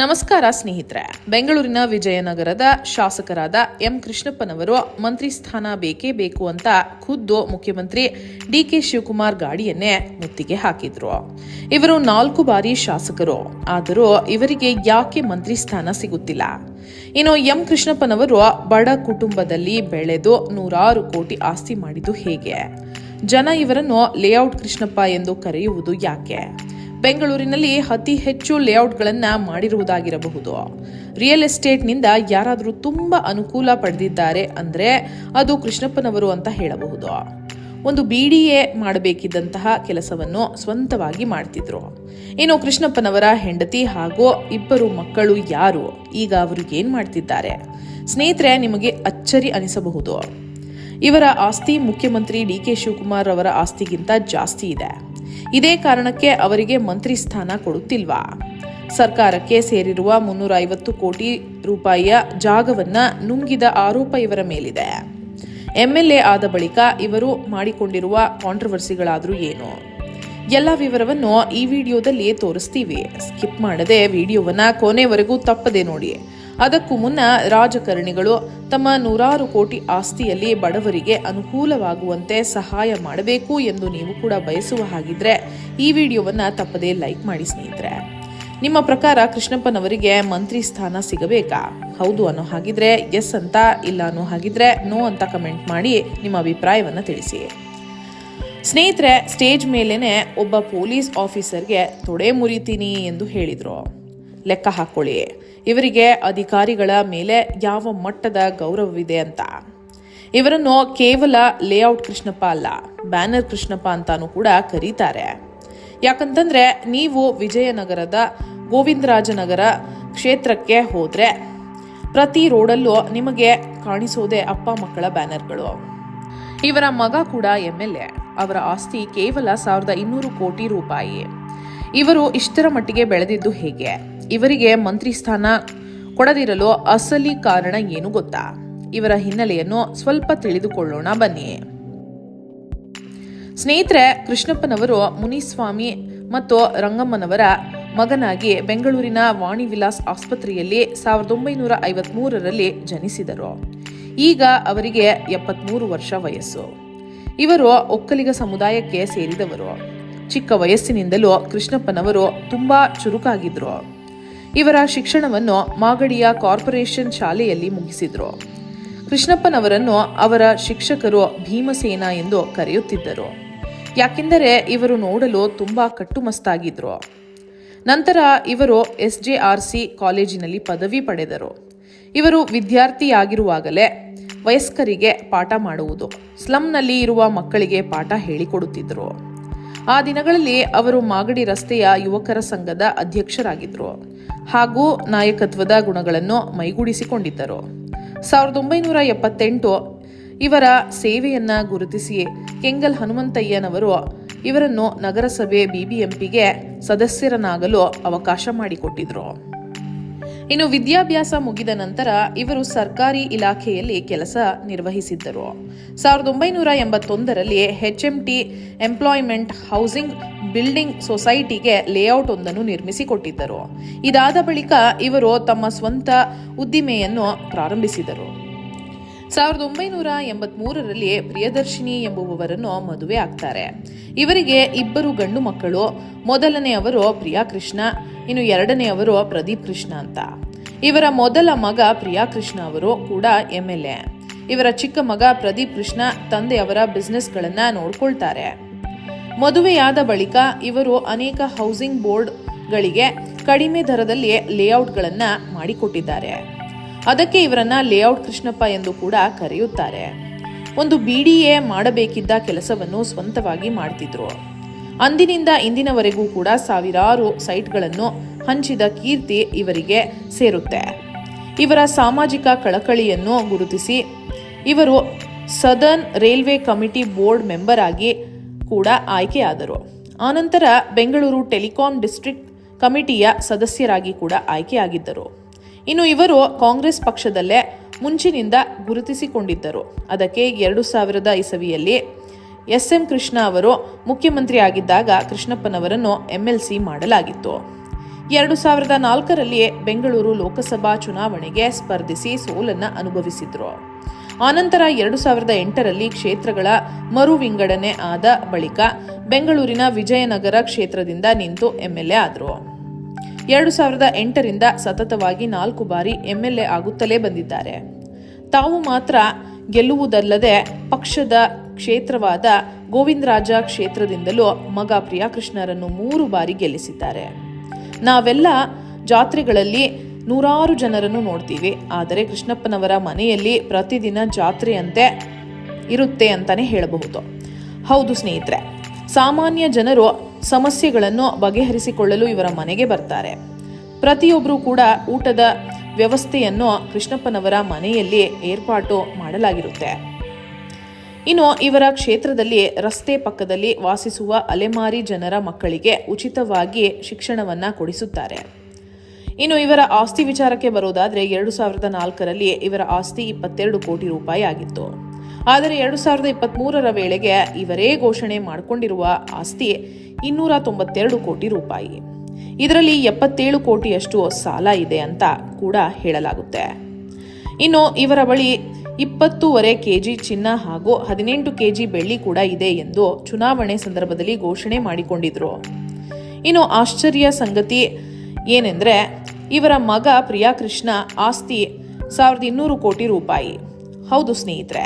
ನಮಸ್ಕಾರ ಸ್ನೇಹಿತರೆ. ಬೆಂಗಳೂರಿನ ವಿಜಯನಗರದ ಶಾಸಕರಾದ ಎಂ ಕೃಷ್ಣಪ್ಪನವರು ಮಂತ್ರಿ ಸ್ಥಾನ ಬೇಕೇ ಬೇಕು ಅಂತ ಖುದ್ದು ಮುಖ್ಯಮಂತ್ರಿ ಡಿಕೆ ಶಿವಕುಮಾರ್ ಗಾಡಿಯನ್ನೇ ಮುತ್ತಿಗೆ ಹಾಕಿದ್ರು. ಇವರು 4 ಬಾರಿ ಶಾಸಕರು, ಆದರೂ ಇವರಿಗೆ ಯಾಕೆ ಮಂತ್ರಿ ಸ್ಥಾನ ಸಿಗುತ್ತಿಲ್ಲ? ಇನ್ನು ಎಂ ಕೃಷ್ಣಪ್ಪನವರು ಬಡ ಕುಟುಂಬದಲ್ಲಿ ಬೆಳೆದು 100 ಕೋಟಿ ಆಸ್ತಿ ಮಾಡಿದ್ದು ಹೇಗೆ? ಜನ ಇವರನ್ನು ಲೇಔಟ್ ಕೃಷ್ಣಪ್ಪ ಎಂದು ಕರೆಯುವುದು ಯಾಕೆ? ಬೆಂಗಳೂರಿನಲ್ಲಿ ಅತಿ ಹೆಚ್ಚು ಲೇಔಟ್ಗಳನ್ನು ಮಾಡಿರುವುದಾಗಿರಬಹುದು. ರಿಯಲ್ ಎಸ್ಟೇಟ್ನಿಂದ ಯಾರಾದರೂ ತುಂಬಾ ಅನುಕೂಲ ಪಡೆದಿದ್ದಾರೆ ಅಂದ್ರೆ ಅದು ಕೃಷ್ಣಪ್ಪನವರು ಅಂತ ಹೇಳಬಹುದು. ಒಂದು BDA ಮಾಡಬೇಕಿದ್ದಂತಹ ಕೆಲಸವನ್ನು ಸ್ವಂತವಾಗಿ ಮಾಡ್ತಿದ್ರು. ಇನ್ನು ಕೃಷ್ಣಪ್ಪನವರ ಹೆಂಡತಿ ಹಾಗೂ 2 ಮಕ್ಕಳು ಯಾರು? ಈಗ ಅವರು ಏನ್ ಮಾಡ್ತಿದ್ದಾರೆ? ಸ್ನೇಹಿತರೆ, ನಿಮಗೆ ಅಚ್ಚರಿ ಅನಿಸಬಹುದು. ಇವರ ಆಸ್ತಿ ಮುಖ್ಯಮಂತ್ರಿ ಡಿಕೆ ಶಿವಕುಮಾರ್ ಅವರ ಆಸ್ತಿಗಿಂತ ಜಾಸ್ತಿ ಇದೆ. ಇದೇ ಕಾರಣಕ್ಕೆ ಅವರಿಗೆ ಮಂತ್ರಿ ಸ್ಥಾನ ಕೊಡುತ್ತಿಲ್ವಾ? ಸರ್ಕಾರಕ್ಕೆ ಸೇರಿರುವ 350 ಕೋಟಿ ರೂಪಾಯಿಯ ಜಾಗವನ್ನ ನುಂಗಿದ ಆರೋಪ ಇವರ ಮೇಲಿದೆ. MLA ಆದ ಬಳಿಕ ಇವರು ಮಾಡಿಕೊಂಡಿರುವ ಕಾಂಟ್ರವರ್ಸಿಗಳಾದ್ರೂ ಏನು? ಎಲ್ಲ ವಿವರವನ್ನು ಈ ವಿಡಿಯೋದಲ್ಲಿ ತೋರಿಸ್ತೀವಿ. ಸ್ಕಿಪ್ ಮಾಡದೆ ವಿಡಿಯೋವನ್ನ ಕೊನೆವರೆಗೂ ತಪ್ಪದೆ ನೋಡಿ. ಅದಕ್ಕೂ ಮುನ್ನ ರಾಜಕಾರಣಿಗಳು ತಮ್ಮ 100 ಕೋಟಿ ಆಸ್ತಿಯಲ್ಲಿ ಬಡವರಿಗೆ ಅನುಕೂಲವಾಗುವಂತೆ ಸಹಾಯ ಮಾಡಬೇಕು ಎಂದು ನೀವು ಕೂಡ ಬಯಸುವ ಹಾಗಿದ್ರೆ ಈ ವಿಡಿಯೋವನ್ನ ತಪ್ಪದೆ ಲೈಕ್ ಮಾಡಿ ಸ್ನೇಹಿತರೆ. ನಿಮ್ಮ ಪ್ರಕಾರ ಕೃಷ್ಣಪ್ಪನವರಿಗೆ ಮಂತ್ರಿ ಸ್ಥಾನ ಸಿಗಬೇಕಾ? ಹೌದು ಅನ್ನೋ ಹಾಗಿದ್ರೆ ಎಸ್ ಅಂತ, ಇಲ್ಲ ಅನ್ನೋ ಹಾಗಿದ್ರೆ ನೋ ಅಂತ ಕಮೆಂಟ್ ಮಾಡಿ ನಿಮ್ಮ ಅಭಿಪ್ರಾಯವನ್ನ ತಿಳಿಸಿ. ಸ್ನೇಹಿತರೆ, ಸ್ಟೇಜ್ ಮೇಲೇನೆ ಒಬ್ಬ ಪೊಲೀಸ್ ಆಫೀಸರ್ಗೆ ತೊಡೆ ಮುರಿತೀನಿ ಎಂದು ಹೇಳಿದ್ರು. ಲೆಕ್ಕ ಹಾಕೊಳ್ಳಿ, ಇವರಿಗೆ ಅಧಿಕಾರಿಗಳ ಮೇಲೆ ಯಾವ ಮಟ್ಟದ ಗೌರವವಿದೆ ಅಂತ. ಇವರನ್ನು ಕೇವಲ ಲೇಔಟ್ ಕೃಷ್ಣಪ್ಪ ಅಲ್ಲ, ಬ್ಯಾನರ್ ಕೃಷ್ಣಪ್ಪ ಅಂತಾನೂ ಕೂಡ ಕರೀತಾರೆ. ಯಾಕಂತಂದ್ರೆ ನೀವು ವಿಜಯನಗರದ ಗೋವಿಂದರಾಜನಗರ ಕ್ಷೇತ್ರಕ್ಕೆ ಹೋದ್ರೆ ಪ್ರತಿ ರೋಡಲ್ಲೂ ನಿಮಗೆ ಕಾಣಿಸೋದೆ ಅಪ್ಪ ಮಕ್ಕಳ ಬ್ಯಾನರ್ಗಳು. ಇವರ ಮಗ ಕೂಡ MLA. ಅವರ ಆಸ್ತಿ ಕೇವಲ 1200 ಕೋಟಿ ರೂಪಾಯಿ. ಇವರು ಇಷ್ಟರ ಮಟ್ಟಿಗೆ ಬೆಳೆದಿದ್ದು ಹೇಗೆ? ಇವರಿಗೆ ಮಂತ್ರಿ ಸ್ಥಾನ ಕೊಡದಿರಲು ಅಸಲಿ ಕಾರಣ ಏನು ಗೊತ್ತಾ? ಇವರ ಹಿನ್ನೆಲೆಯನ್ನು ಸ್ವಲ್ಪ ತಿಳಿದುಕೊಳ್ಳೋಣ ಬನ್ನಿ. ಸ್ನೇಹಿತರೆ, ಕೃಷ್ಣಪ್ಪನವರು ಮುನಿಸ್ವಾಮಿ ಮತ್ತು ರಂಗಮ್ಮನವರ ಮಗನಾಗಿ ಬೆಂಗಳೂರಿನ ವಾಣಿ ವಿಲಾಸ್ ಆಸ್ಪತ್ರೆಯಲ್ಲಿ 1953ರಲ್ಲಿ ಜನಿಸಿದರು. ಈಗ ಅವರಿಗೆ 73 ವರ್ಷ ವಯಸ್ಸು. ಇವರು ಒಕ್ಕಲಿಗ ಸಮುದಾಯಕ್ಕೆ ಸೇರಿದವರು. ಚಿಕ್ಕ ವಯಸ್ಸಿನಿಂದಲೂ ಕೃಷ್ಣಪ್ಪನವರು ತುಂಬಾ ಚುರುಕಾಗಿದ್ರು. ಇವರ ಶಿಕ್ಷಣವನ್ನು ಮಾಗಡಿಯ ಕಾರ್ಪೊರೇಷನ್ ಶಾಲೆಯಲ್ಲಿ ಮುಗಿಸಿದ್ರು. ಕೃಷ್ಣಪ್ಪನವರನ್ನು ಅವರ ಶಿಕ್ಷಕರು ಭೀಮಸೇನ ಎಂದು ಕರೆಯುತ್ತಿದ್ದರು. ಯಾಕೆಂದರೆ ಇವರು ನೋಡಲು ತುಂಬಾ ಕಟ್ಟುಮಸ್ತಾಗಿದ್ರು. ನಂತರ ಇವರು SJRC ಕಾಲೇಜಿನಲ್ಲಿ ಪದವಿ ಪಡೆದರು. ಇವರು ವಿದ್ಯಾರ್ಥಿಯಾಗಿರುವಾಗಲೇ ವಯಸ್ಕರಿಗೆ ಪಾಠ ಮಾಡುವುದು, ಸ್ಲಂನಲ್ಲಿ ಇರುವ ಮಕ್ಕಳಿಗೆ ಪಾಠ ಹೇಳಿಕೊಡುತ್ತಿದ್ದರು. ಆ ದಿನಗಳಲ್ಲಿ ಅವರು ಮಾಗಡಿ ರಸ್ತೆಯ ಯುವಕರ ಸಂಘದ ಅಧ್ಯಕ್ಷರಾಗಿದ್ದರು ಹಾಗೂ ನಾಯಕತ್ವದ ಗುಣಗಳನ್ನು ಮೈಗೂಡಿಸಿಕೊಂಡಿದ್ದರು. 1978 ಇವರ ಸೇವೆಯನ್ನ ಗುರುತಿಸಿ ಕೆಂಗಲ್ ಹನುಮಂತಯ್ಯನವರು ಇವರನ್ನು ನಗರಸಭೆ BBMPಗೆ ಸದಸ್ಯರನ್ನಾಗಲು ಅವಕಾಶ ಮಾಡಿಕೊಟ್ಟಿದ್ರು. ಇನ್ನು ವಿದ್ಯಾಭ್ಯಾಸ ಮುಗಿದ ನಂತರ ಇವರು ಸರ್ಕಾರಿ ಇಲಾಖೆಯಲ್ಲಿ ಕೆಲಸ ನಿರ್ವಹಿಸಿದ್ದರು. 1981ರಲ್ಲಿ HMT ಎಂಪ್ಲಾಯ್ಮೆಂಟ್ ಹೌಸಿಂಗ್ ಬಿಲ್ಡಿಂಗ್ ಸೊಸೈಟಿಗೆ ಲೇಔಟ್ ಒಂದನ್ನು ನಿರ್ಮಿಸಿಕೊಟ್ಟಿದ್ದರು. ಇದಾದ ಬಳಿಕ ಇವರು ತಮ್ಮ ಸ್ವಂತ ಉದ್ದಿಮೆಯನ್ನು ಪ್ರಾರಂಭಿಸಿದರು. 1983ರಲ್ಲಿ ಪ್ರಿಯದರ್ಶಿನಿ ಎಂಬುವವರನ್ನು ಮದುವೆ ಆಗ್ತಾರೆ. ಇವರಿಗೆ 2 ಗಂಡು ಮಕ್ಕಳು. ಮೊದಲನೆಯವರು ಪ್ರಿಯಾಕೃಷ್ಣ, ಇನ್ನು ಎರಡನೆಯವರು ಪ್ರದೀಪ್ ಕೃಷ್ಣ ಅಂತ. ಇವರ ಮೊದಲ ಮಗ ಪ್ರಿಯಾಕೃಷ್ಣ ಅವರು ಕೂಡ MLA. ಇವರ ಚಿಕ್ಕ ಮಗ ಪ್ರದೀಪ್ ಕೃಷ್ಣ ತಂದೆಯವರ ಬಿಸ್ನೆಸ್ಗಳನ್ನ ನೋಡ್ಕೊಳ್ತಾರೆ. ಮದುವೆಯಾದ ಬಳಿಕ ಇವರು ಅನೇಕ ಹೌಸಿಂಗ್ ಬೋರ್ಡ್ಗಳಿಗೆ ಕಡಿಮೆ ದರದಲ್ಲಿ ಲೇಔಟ್ಗಳನ್ನ ಮಾಡಿಕೊಟ್ಟಿದ್ದಾರೆ. ಅದಕ್ಕೆ ಇವರನ್ನ ಲೇಔಟ್ ಕೃಷ್ಣಪ್ಪ ಎಂದು ಕೂಡ ಕರೆಯುತ್ತಾರೆ. ಒಂದು BDA ಮಾಡಬೇಕಿದ್ದ ಕೆಲಸವನ್ನು ಸ್ವಂತವಾಗಿ ಮಾಡ್ತಿದ್ರು. ಅಂದಿನಿಂದ ಇಂದಿನವರೆಗೂ ಕೂಡ ಸಾವಿರಾರು ಸೈಟ್ಗಳನ್ನು ಹಂಚಿದ ಕೀರ್ತಿ ಇವರಿಗೆ ಸೇರುತ್ತೆ. ಇವರ ಸಾಮಾಜಿಕ ಕಳಕಳಿಯನ್ನು ಗುರುತಿಸಿ ಇವರು southern railway committee board member ಆಗಿ ಕೂಡ ಆಯ್ಕೆಯಾದರು. ಆನಂತರ ಬೆಂಗಳೂರು ಟೆಲಿಕಾಂ ಡಿಸ್ಟ್ರಿಕ್ಟ್ ಕಮಿಟಿಯ ಸದಸ್ಯರಾಗಿ ಕೂಡ ಆಯ್ಕೆಯಾಗಿದ್ದರು. ಇನ್ನು ಇವರು ಕಾಂಗ್ರೆಸ್ ಪಕ್ಷದಲ್ಲೇ ಮುಂಚಿನಿಂದ ಗುರುತಿಸಿಕೊಂಡಿದ್ದರು. ಅದಕ್ಕೆ 2000 ಇಸವಿಯಲ್ಲಿ SM ಕೃಷ್ಣ ಅವರು ಮುಖ್ಯಮಂತ್ರಿ ಆಗಿದ್ದಾಗ ಕೃಷ್ಣಪ್ಪನವರನ್ನು MLC ಮಾಡಲಾಗಿತ್ತು. 2004ರಲ್ಲಿ ಬೆಂಗಳೂರು ಲೋಕಸಭಾ ಚುನಾವಣೆಗೆ ಸ್ಪರ್ಧಿಸಿ ಸೋಲನ್ನು ಅನುಭವಿಸಿದ್ರು. ಆನಂತರ 2008ರಲ್ಲಿ ಕ್ಷೇತ್ರಗಳ ಮರು ವಿಂಗಡಣೆ ಆದ ಬಳಿಕ ಬೆಂಗಳೂರಿನ ವಿಜಯನಗರ ಕ್ಷೇತ್ರದಿಂದ ನಿಂತು ಎಂಎಲ್ಎ ಆದರು. 2008ರಿಂದ ಸತತವಾಗಿ 4 ಬಾರಿ ಎಂಎಲ್ಎ ಆಗುತ್ತಲೇ ಬಂದಿದ್ದಾರೆ. ತಾವು ಮಾತ್ರ ಗೆಲ್ಲುವುದಲ್ಲದೆ ಪಕ್ಷದ ಕ್ಷೇತ್ರವಾದ ಗೋವಿಂದರಾಜ ಕ್ಷೇತ್ರದಿಂದಲೂ ಮಗ ಪ್ರಿಯಾಕೃಷ್ಣರನ್ನು 3 ಬಾರಿ ಗೆಲ್ಲಿಸಿದ್ದಾರೆ. ನಾವೆಲ್ಲ ಜಾತ್ರೆಗಳಲ್ಲಿ ನೂರಾರು ಜನರನ್ನು ನೋಡ್ತೀವಿ, ಆದರೆ ಕೃಷ್ಣಪ್ಪನವರ ಮನೆಯಲ್ಲಿ ಪ್ರತಿದಿನ ಜಾತ್ರೆಯಂತೆ ಇರುತ್ತೆ ಅಂತಾನೆ ಹೇಳಬಹುದು. ಹೌದು ಸ್ನೇಹಿತರೆ, ಸಾಮಾನ್ಯ ಜನರು ಸಮಸ್ಯೆಗಳನ್ನು ಬಗೆಹರಿಸಿಕೊಳ್ಳಲು ಇವರ ಮನೆಗೆ ಬರ್ತಾರೆ. ಪ್ರತಿಯೊಬ್ಬರೂ ಕೂಡ ಊಟದ ವ್ಯವಸ್ಥೆಯನ್ನು ಕೃಷ್ಣಪ್ಪನವರ ಮನೆಯಲ್ಲಿ ಏರ್ಪಾಟು ಮಾಡಲಾಗಿರುತ್ತೆ. ಇನ್ನು ಇವರ ಕ್ಷೇತ್ರದಲ್ಲಿ ರಸ್ತೆ ಪಕ್ಕದಲ್ಲಿ ವಾಸಿಸುವ ಅಲೆಮಾರಿ ಜನರ ಮಕ್ಕಳಿಗೆ ಉಚಿತವಾಗಿ ಶಿಕ್ಷಣವನ್ನ ಕೊಡಿಸುತ್ತಾರೆ. ಇನ್ನು ಇವರ ಆಸ್ತಿ ವಿಚಾರಕ್ಕೆ ಬರೋದಾದ್ರೆ 2004ರಲ್ಲಿ ಇವರ ಆಸ್ತಿ 22 ಕೋಟಿ ರೂಪಾಯಿ ಆಗಿತ್ತು. ಆದರೆ 2023ರ ವೇಳೆಗೆ ಇವರೇ ಘೋಷಣೆ ಮಾಡಿಕೊಂಡಿರುವ ಆಸ್ತಿ 292 ಕೋಟಿ ರೂಪಾಯಿ. ಇದರಲ್ಲಿ 77 ಕೋಟಿಯಷ್ಟು ಸಾಲ ಇದೆ ಅಂತ ಕೂಡ ಹೇಳಲಾಗುತ್ತೆ. ಇನ್ನು ಇವರ ಬಳಿ 20.5 ಕೆಜಿ ಚಿನ್ನ ಹಾಗೂ 18 ಕೆಜಿ ಬೆಳ್ಳಿ ಕೂಡ ಇದೆ ಎಂದು ಚುನಾವಣೆ ಸಂದರ್ಭದಲ್ಲಿ ಘೋಷಣೆ ಮಾಡಿಕೊಂಡಿದ್ರು. ಇನ್ನು ಆಶ್ಚರ್ಯ ಸಂಗತಿ ಏನೆಂದ್ರೆ ಇವರ ಮಗ ಪ್ರಿಯಾಕೃಷ್ಣ ಆಸ್ತಿ 1200 ಕೋಟಿ ರೂಪಾಯಿ. ಹೌದು ಸ್ನೇಹಿತರೆ,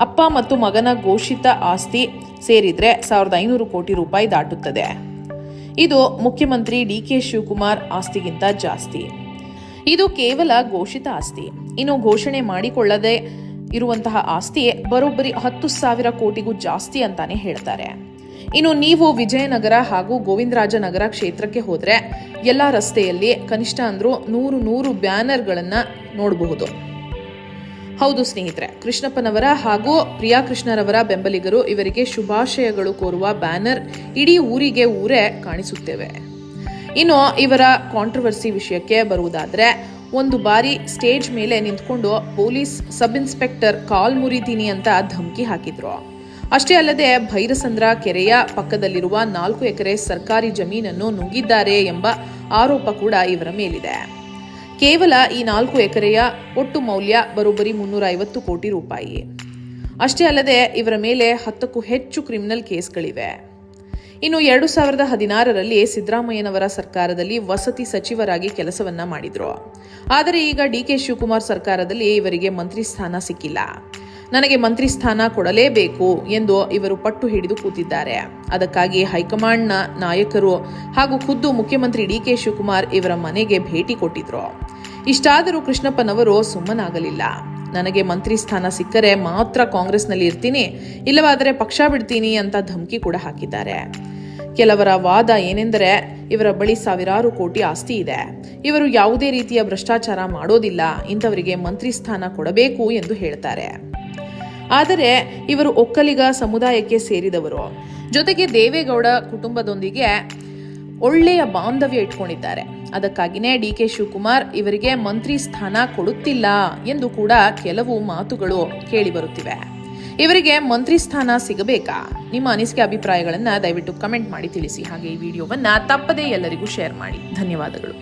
ಅಪ್ಪ ಮತ್ತು ಮಗನ ಘೋಷಿತ ಆಸ್ತಿ ಸೇರಿದ್ರೆ 1500 ಕೋಟಿ ರೂಪಾಯಿ ದಾಟುತ್ತದೆ. ಇದು ಮುಖ್ಯಮಂತ್ರಿ ಡಿಕೆ ಶಿವಕುಮಾರ್ ಆಸ್ತಿಗಿಂತ ಜಾಸ್ತಿ. ಇದು ಕೇವಲ ಘೋಷಿತ ಆಸ್ತಿ. ಇನ್ನು ಘೋಷಣೆ ಮಾಡಿಕೊಳ್ಳದೆ ಇರುವಂತಹ ಆಸ್ತಿ ಬರೋಬ್ಬರಿ 10,000 ಕೋಟಿಗೂ ಜಾಸ್ತಿ ಅಂತಾನೆ ಹೇಳ್ತಾರೆ. ಇನ್ನು ನೀವು ವಿಜಯನಗರ ಹಾಗೂ ಗೋವಿಂದರಾಜನಗರ ಕ್ಷೇತ್ರಕ್ಕೆ ಹೋದ್ರೆ ಎಲ್ಲಾ ರಸ್ತೆಯಲ್ಲಿ ಕನಿಷ್ಠ ಅಂದ್ರೂ 100 ಬ್ಯಾನರ್ಗಳನ್ನ ನೋಡಬಹುದು. ಹೌದು ಸ್ನೇಹಿತರೆ, ಕೃಷ್ಣಪ್ಪನವರ ಹಾಗೂ ಪ್ರಿಯಾಕೃಷ್ಣರವರ ಬೆಂಬಲಿಗರು ಇವರಿಗೆ ಶುಭಾಶಯಗಳು ಕೋರುವ ಬ್ಯಾನರ್ ಇಡೀ ಊರೇ ಕಾಣಿಸುತ್ತೇವೆ. ಇನ್ನು ಇವರ ಕಾಂಟ್ರವರ್ಸಿ ವಿಷಯಕ್ಕೆ ಬರುವುದಾದ್ರೆ, ಒಂದು ಬಾರಿ ಸ್ಟೇಜ್ ಮೇಲೆ ನಿಂತ್ಕೊಂಡು ಪೊಲೀಸ್ ಸಬ್ ಇನ್ಸ್ಪೆಕ್ಟರ್ ಕಾಲ್ ಮುರಿತೀನಿ ಅಂತ ಧಮಕಿ ಹಾಕಿದ್ರು. ಅಷ್ಟೇ ಅಲ್ಲದೆ ಭೈರಸಂದ್ರ ಕೆರೆಯ ಪಕ್ಕದಲ್ಲಿರುವ 4 ಎಕರೆ ಸರ್ಕಾರಿ ಜಮೀನನ್ನು ನುಂಗಿದ್ದಾರೆ ಎಂಬ ಆರೋಪ ಕೂಡ ಇವರ ಮೇಲಿದೆ. ಕೇವಲ ಈ 4 ಎಕರೆಯ ಒಟ್ಟು ಮೌಲ್ಯ ಬರೋಬ್ಬರಿ 350 ಕೋಟಿ ರೂಪಾಯಿ. ಅಷ್ಟೇ ಅಲ್ಲದೆ ಇವರ ಮೇಲೆ 10ಕ್ಕೂ ಹೆಚ್ಚು ಕ್ರಿಮಿನಲ್ ಕೇಸ್ಗಳಿವೆ. ಇನ್ನು 2016ರಲ್ಲಿ ಸಿದ್ದರಾಮಯ್ಯನವರ ಸರ್ಕಾರದಲ್ಲಿ ವಸತಿ ಸಚಿವರಾಗಿ ಕೆಲಸವನ್ನ ಮಾಡಿದ್ರು. ಆದರೆ ಈಗ ಡಿಕೆ ಶಿವಕುಮಾರ್ ಸರ್ಕಾರದಲ್ಲಿ ಇವರಿಗೆ ಮಂತ್ರಿ ಸ್ಥಾನ ಸಿಕ್ಕಿಲ್ಲ. ನನಗೆ ಮಂತ್ರಿ ಸ್ಥಾನ ಕೊಡಲೇಬೇಕು ಎಂದು ಇವರು ಪಟ್ಟು ಹಿಡಿದು ಕೂತಿದ್ದಾರೆ. ಅದಕ್ಕಾಗಿ ಹೈಕಮಾಂಡ್ನ ನಾಯಕರು ಹಾಗೂ ಖುದ್ದು ಮುಖ್ಯಮಂತ್ರಿ ಡಿಕೆ ಶಿವಕುಮಾರ್ ಇವರ ಮನೆಗೆ ಭೇಟಿ ಕೊಟ್ಟಿದ್ರು. ಇಷ್ಟಾದರೂ ಕೃಷ್ಣಪ್ಪನವರು ಸುಮ್ಮನಾಗಲಿಲ್ಲ. ನನಗೆ ಮಂತ್ರಿ ಸ್ಥಾನ ಸಿಕ್ಕರೆ ಮಾತ್ರ ಕಾಂಗ್ರೆಸ್ನಲ್ಲಿ ಇರ್ತೀನಿ, ಇಲ್ಲವಾದರೆ ಪಕ್ಷ ಬಿಡ್ತೀನಿ ಅಂತ ಧಮಕಿ ಕೂಡ ಹಾಕಿದ್ದಾರೆ. ಕೆಲವರ ವಾದ ಏನೆಂದರೆ ಇವರ ಬಳಿ ಸಾವಿರಾರು ಕೋಟಿ ಆಸ್ತಿ ಇದೆ, ಇವರು ಯಾವುದೇ ರೀತಿಯ ಭ್ರಷ್ಟಾಚಾರ ಮಾಡೋದಿಲ್ಲ, ಇಂಥವರಿಗೆ ಮಂತ್ರಿ ಸ್ಥಾನ ಕೊಡಬೇಕು ಎಂದು ಹೇಳ್ತಾರೆ. ಆದರೆ ಇವರು ಒಕ್ಕಲಿಗ ಸಮುದಾಯಕ್ಕೆ ಸೇರಿದವರು, ಜೊತೆಗೆ ದೇವೇಗೌಡ ಕುಟುಂಬದೊಂದಿಗೆ ಒಳ್ಳೆಯ ಬಾಂಧವ್ಯ ಇಟ್ಕೊಂಡಿದ್ದಾರೆ. ಅದಕ್ಕಾಗಿಯೇ ಡಿಕೆ ಶಿವಕುಮಾರ್ ಇವರಿಗೆ ಮಂತ್ರಿ ಸ್ಥಾನ ಕೊಡುತ್ತಿಲ್ಲ ಎಂದು ಕೂಡ ಕೆಲವು ಮಾತುಗಳು ಕೇಳಿಬರುತ್ತಿವೆ. ಇವರಿಗೆ ಮಂತ್ರಿ ಸ್ಥಾನ ಸಿಗಬೇಕಾ? ನಿಮ್ಮ ಅನಿಸಿಕೆ ಅಭಿಪ್ರಾಯಗಳನ್ನು ದಯವಿಟ್ಟು ಕಮೆಂಟ್ ಮಾಡಿ ತಿಳಿಸಿ. ಹಾಗೆ ಈ ವಿಡಿಯೋವನ್ನ ತಪ್ಪದೇ ಎಲ್ಲರಿಗೂ ಶೇರ್ ಮಾಡಿ. ಧನ್ಯವಾದಗಳು.